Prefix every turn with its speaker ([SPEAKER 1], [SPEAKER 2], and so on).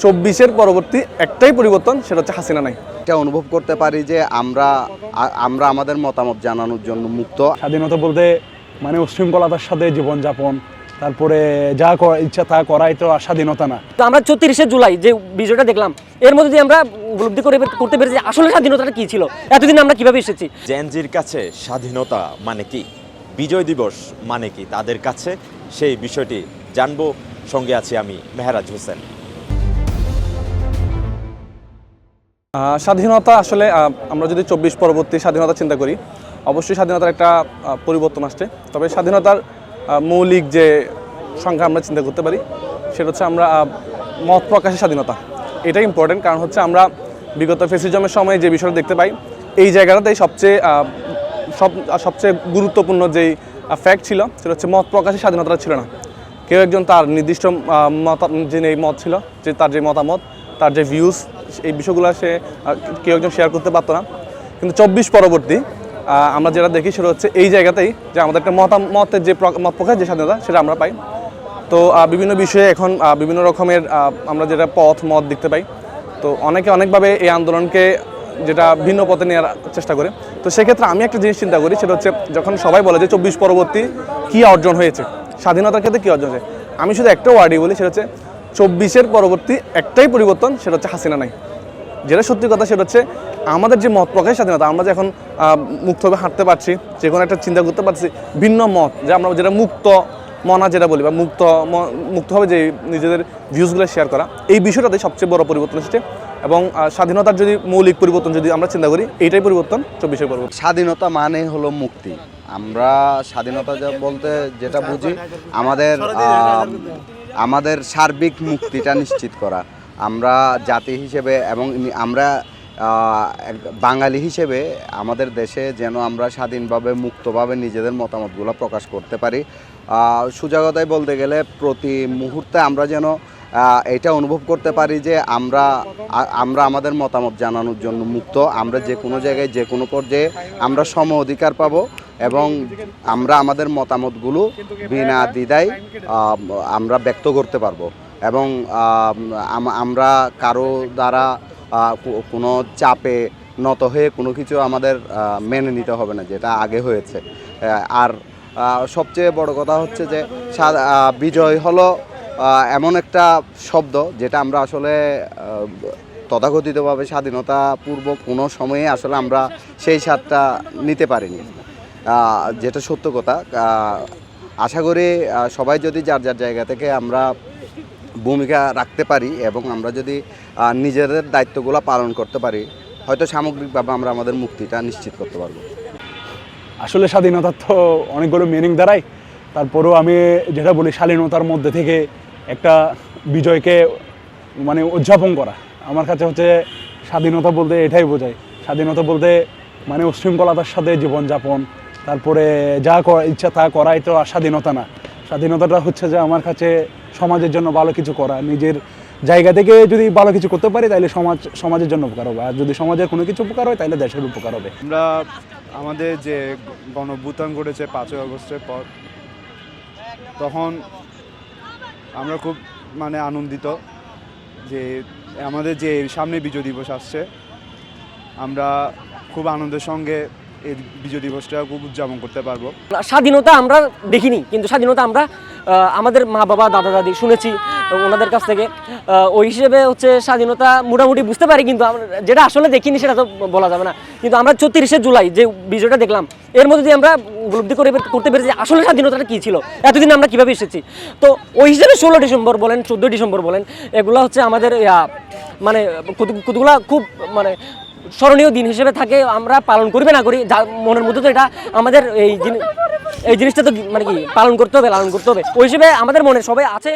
[SPEAKER 1] 24-এর পরবর্তী একটাই পরিবর্তন, সেটা হচ্ছে হাসিনা নাই।
[SPEAKER 2] এটা অনুভব করতে পারি যে আমরা আমাদের মতামত জানানোর জন্য মুক্ত।
[SPEAKER 3] স্বাধীনতা বলতে মানে উশৃঙ্খলতার সাথে জীবনযাপন, তারপরে যা ইচ্ছা তা করাই তো আর স্বাধীনতা না।
[SPEAKER 4] তো আমরা 34শে জুলাই যে বিষয়টা দেখলাম, এর মধ্যে দিয়ে আমরা উপলব্ধি করতে পেরেছি আসলে স্বাধীনতাটা কি ছিল, এতদিন আমরা কিভাবে এসেছি।
[SPEAKER 5] জেনজির কাছে স্বাধীনতা মানে কি, বিজয় দিবস মানে কি তাদের কাছে, সেই বিষয়টি জানবো। সঙ্গে আছি আমি মেহরাজ হোসেন।
[SPEAKER 1] স্বাধীনতা আসলে আমরা যদি 24 পরবর্তী স্বাধীনতা চিন্তা করি, অবশ্যই স্বাধীনতার একটা পরিবর্তন আসছে। তবে স্বাধীনতার মৌলিক যে সংখ্যা আমরা চিন্তা করতে পারি সেটা হচ্ছে আমরা মত প্রকাশের স্বাধীনতা। এটাই ইম্পর্টেন্ট, কারণ হচ্ছে আমরা বিগত ফ্যাসিজমের সময় যে বিষয়টা দেখতে পাই, এই জায়গাটাতেই সবচেয়ে গুরুত্বপূর্ণ যেই ফ্যাক্ট ছিল সেটা হচ্ছে মত প্রকাশের স্বাধীনতাটা ছিল না। কেউ একজন তার নির্দিষ্ট মত ছিল, যে তার যে মতামত, তার যে ভিউজ, এই বিষয়গুলো কেউ একজন শেয়ার করতে পারতো না। কিন্তু 24 পরবর্তী আমরা যেটা দেখি সেটা হচ্ছে এই জায়গাতেই যে আমাদের একটা মতের যে মত প্রকাশ যে স্বাধীনতা সেটা আমরা পাই। তো বিভিন্ন বিষয়ে এখন বিভিন্ন রকমের আমরা যেটা মত দেখতে পাই। তো অনেকে অনেকভাবে এই আন্দোলনকে যেটা ভিন্ন পথে নেওয়ার চেষ্টা করে। তো সেক্ষেত্রে আমি একটা জিনিস চিন্তা করি, সেটা হচ্ছে যখন সবাই বলে যে 24 পরবর্তী কী অর্জন হয়েছে, স্বাধীনতার ক্ষেত্রে কী অর্জন হয়েছে, আমি শুধু একটা ওয়ার্ডই বলি, সেটা হচ্ছে 24-এর পরবর্তী একটাই পরিবর্তন, সেটা হচ্ছে হাসিনা নাই। যেটা সত্যি কথা সেটা হচ্ছে আমাদের যে মত প্রকাশ স্বাধীনতা, আমরা যে এখন মুক্তভাবে হাঁটতে পারছি, যে কোনো একটা চিন্তা করতে পারছি, ভিন্ন মত যে আমরা যেটা মুক্ত মনা যেটা বলি, বা মুক্তভাবে যে নিজেদের ভিউজগুলো শেয়ার করা, এই বিষয়টাতে সবচেয়ে বড় পরিবর্তন এসেছে। এবং স্বাধীনতার যদি মৌলিক পরিবর্তন যদি আমরা চিন্তা করি, এইটাই পরিবর্তন 24-এর পরিবর্তন।
[SPEAKER 2] স্বাধীনতা মানে হলো মুক্তি। আমরা স্বাধীনতা বলতে যেটা বুঝি, আমাদের সার্বিক মুক্তিটা নিশ্চিত করা। আমরা জাতি হিসেবে এবং আমরা বাঙালি হিসেবে আমাদের দেশে যেন আমরা স্বাধীনভাবে মুক্তভাবে নিজেদের মতামতগুলো প্রকাশ করতে পারি। সোজা কথায় বলতে গেলে প্রতি মুহূর্তে আমরা যেন এটা অনুভব করতে পারি যে আমরা আমাদের মতামত জানানোর জন্য মুক্ত। আমরা যে কোনো জায়গায় যে কোনো পর্যায়ে আমরা সম অধিকার পাবো এবং আমরা আমাদের মতামতগুলো বিনা দ্বিধায় আমরা ব্যক্ত করতে পারবো। এবং আমরা কারো দ্বারা কোনো চাপে নত হয়ে কোনো কিছু আমাদের মেনে নিতে হবে না, যেটা আগে হয়েছে। আর সবচেয়ে বড় কথা হচ্ছে যে বিজয় হলো এমন একটা শব্দ যেটা আমরা আসলে তথাকথিতভাবে স্বাধীনতা পূর্ব কোনো সময়ে আসলে আমরা সেই স্বাদটা নিতে পারিনি, যেটা সত্য কথা। আশা করি সবাই যদি যার যার জায়গা থেকে আমরা ভূমিকা রাখতে পারি এবং আমরা যদি নিজেদের দায়িত্বগুলো পালন করতে পারি, হয়তো সামগ্রিকভাবে আমরা আমাদের মুক্তিটা নিশ্চিত করতে পারবো।
[SPEAKER 3] আসলে স্বাধীনতার তো অনেকগুলো মিনিং দাঁড়ায়, তারপরেও আমি যেটা বলি, স্বাধীনতার মধ্যে থেকে একটা বিজয়কে মানে উদযাপন করা আমার কাছে হচ্ছে স্বাধীনতা বলতে এটাই বোঝায়। স্বাধীনতা বলতে মানে উশৃঙ্খলতার সাথে জীবনযাপন, তারপরে যা ইচ্ছা তা করাই তো আর স্বাধীনতা না। স্বাধীনতাটা হচ্ছে যে আমার কাছে সমাজের জন্য ভালো কিছু করা, নিজের জায়গা থেকে যদি ভালো কিছু করতে পারি তাহলে সমাজের জন্য উপকার হবে, আর যদি সমাজের কোনো কিছু উপকার হয় তাহলে দেশের উপকার হবে।
[SPEAKER 6] আমরা আমাদের যে গণঅভ্যুত্থান ঘটেছে 5ই আগস্টের পর, তখন আমরা খুব আনন্দিত যে আমাদের যে সামনে বিজয় দিবস আসছে, আমরা খুব আনন্দের সঙ্গে এই বিজয় দিবসটা খুব উদযাপন করতে পারবো।
[SPEAKER 4] স্বাধীনতা আমরা দেখিনি, কিন্তু স্বাধীনতা আমরা আমাদের মা বাবা দাদা দাদি শুনেছি ওনাদের কাছ থেকে। ওই হিসেবে হচ্ছে স্বাধীনতা মোটামুটি বুঝতে পারি, কিন্তু যেটা আসলে দেখিনি সেটা তো বলা যাবে না। কিন্তু আমরা 34শে জুলাই যে বিষয়টা দেখলাম, এর মধ্যে দিয়ে আমরা উপলব্ধি করতে পেরেছি আসলে স্বাধীনতাটা কী ছিল, এতদিন আমরা কীভাবে এসেছি। তো ওই হিসেবে 16 ডিসেম্বর বলেন, 14 ডিসেম্বর বলেন, এগুলো হচ্ছে আমাদের কতগুলা খুব স্মরণীয় দিন হিসেবে থাকে। আমরা পালন করবে না করি, মনের মধ্যে তো এটা আমাদের এই জিনিসটা তো কি পালন করতে হবে, লালন করতে হবে। ওই হিসেবে আমাদের মনে সবাই আছে।